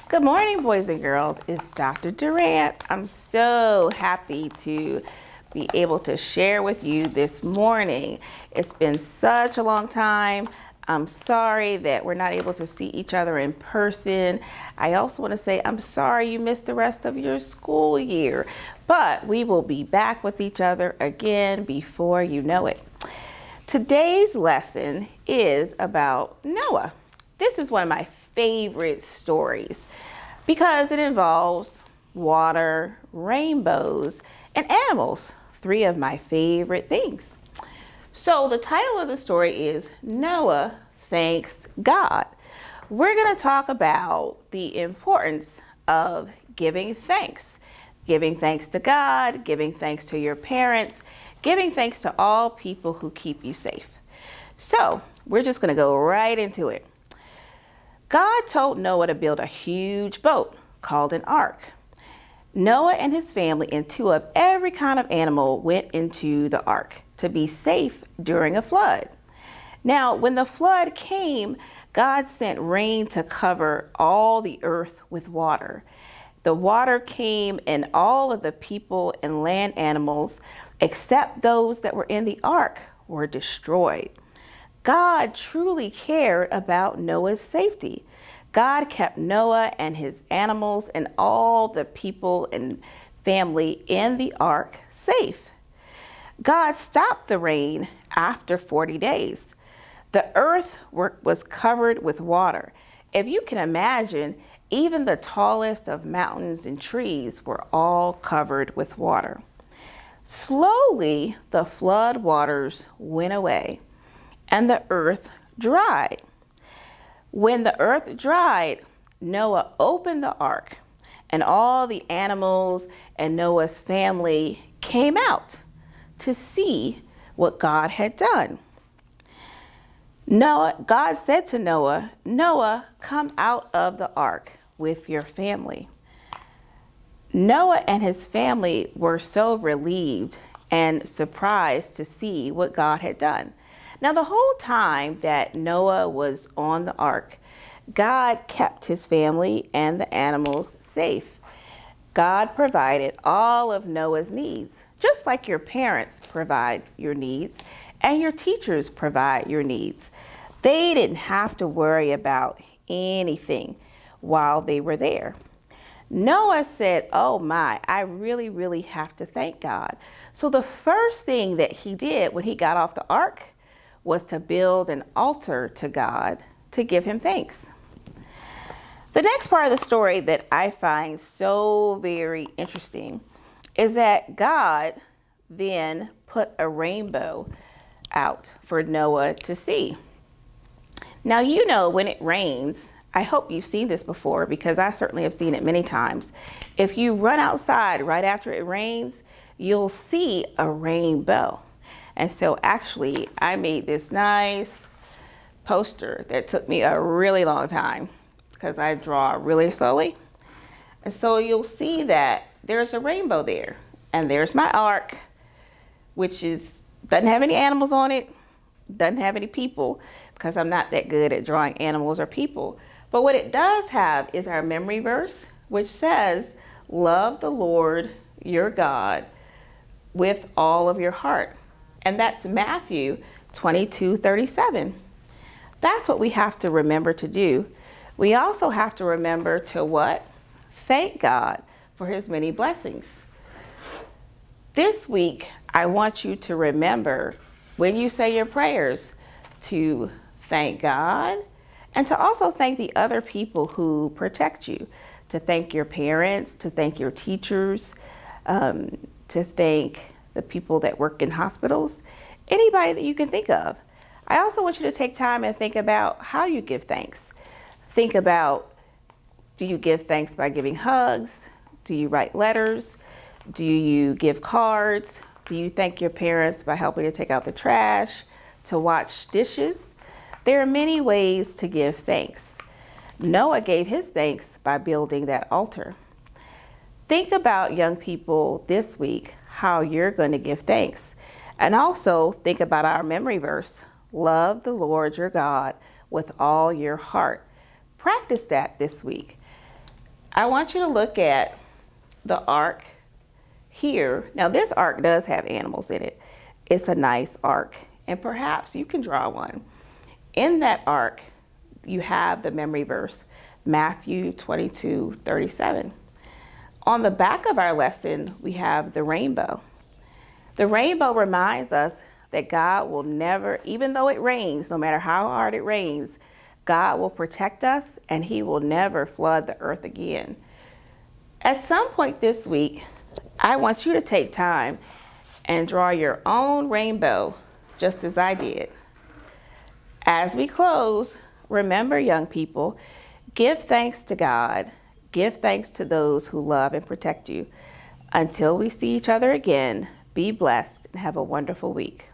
Good morning, boys and girls. It's Dr. Durant. I'm so happy to be able to share with you this morning. It's been such a long time. I'm sorry that we're not able to see each other in person. I also want to say I'm sorry you missed the rest of your school year, but we will be back with each other again before you know it. Today's lesson is about Noah. This is one of my favorite stories because it involves water, rainbows, and animals, three of my favorite things. So the title of the story is Noah Thanks God. We're going to talk about the importance of giving thanks. Giving thanks to God, giving thanks to your parents, giving thanks to all people who keep you safe. So we're just going to go right into it. God told Noah to build a huge boat called an ark. Noah and his family and two of every kind of animal went into the ark to be safe during a flood. Now, when the flood came, God sent rain to cover all the earth with water. The water came and all of the people and land animals, except those that were in the ark, were destroyed. God truly cared about Noah's safety. God kept Noah and his animals and all the people and family in the ark safe. God stopped the rain after 40 days. The earth was covered with water. If you can imagine, even the tallest of mountains and trees were all covered with water. Slowly, the flood waters went away and the earth dried. When the earth dried, Noah opened the ark, and all the animals and Noah's family came out to see what God had done. God said to Noah, "Noah, come out of the ark with your family." Noah and his family were so relieved and surprised to see what God had done. Now, the whole time that Noah was on the ark, God kept his family and the animals safe. God provided all of Noah's needs, just like your parents provide your needs and your teachers provide your needs. They didn't have to worry about anything while they were there. Noah said, "Oh my, I really have to thank God." So the first thing that he did when he got off the ark was to build an altar to God to give him thanks. The next part of the story that I find so very interesting is that God then put a rainbow out for Noah to see. Now, you know, when it rains, I hope you've seen this before because I certainly have seen it many times. If you run outside right after it rains, you'll see a rainbow. And so actually, I made this nice poster that took me a really long time because I draw really slowly. And so you'll see that there's a rainbow there. And there's my ark, which doesn't have any animals on it, doesn't have any people because I'm not that good at drawing animals or people. But what it does have is our memory verse, which says, "Love the Lord your God with all of your heart." And that's Matthew 22:37. That's what we have to remember to do. We also have to remember to what? Thank God for his many blessings. This week, I want you to remember when you say your prayers to thank God and to also thank the other people who protect you, to thank your parents, to thank your teachers, to thank the people that work in hospitals, anybody that you can think of. I also want you to take time and think about how you give thanks. Think about, do you give thanks by giving hugs? Do you write letters? Do you give cards? Do you thank your parents by helping to take out the trash, to wash dishes? There are many ways to give thanks. Noah gave his thanks by building that altar. Think about, young people, this week, how you're going to give thanks. And also think about our memory verse, love the Lord your God with all your heart. Practice that this week. I want you to look at the ark here. Now this ark does have animals in it. It's a nice ark, and perhaps you can draw one. In that ark, you have the memory verse, Matthew 22:37. On the back of our lesson, we have the rainbow. The rainbow reminds us that God will never, even though it rains, no matter how hard it rains, God will protect us and he will never flood the earth again. At some point this week, I want you to take time and draw your own rainbow, just as I did. As we close, remember, young people, give thanks to God. Give thanks to those who love and protect you. Until we see each other again, be blessed and have a wonderful week.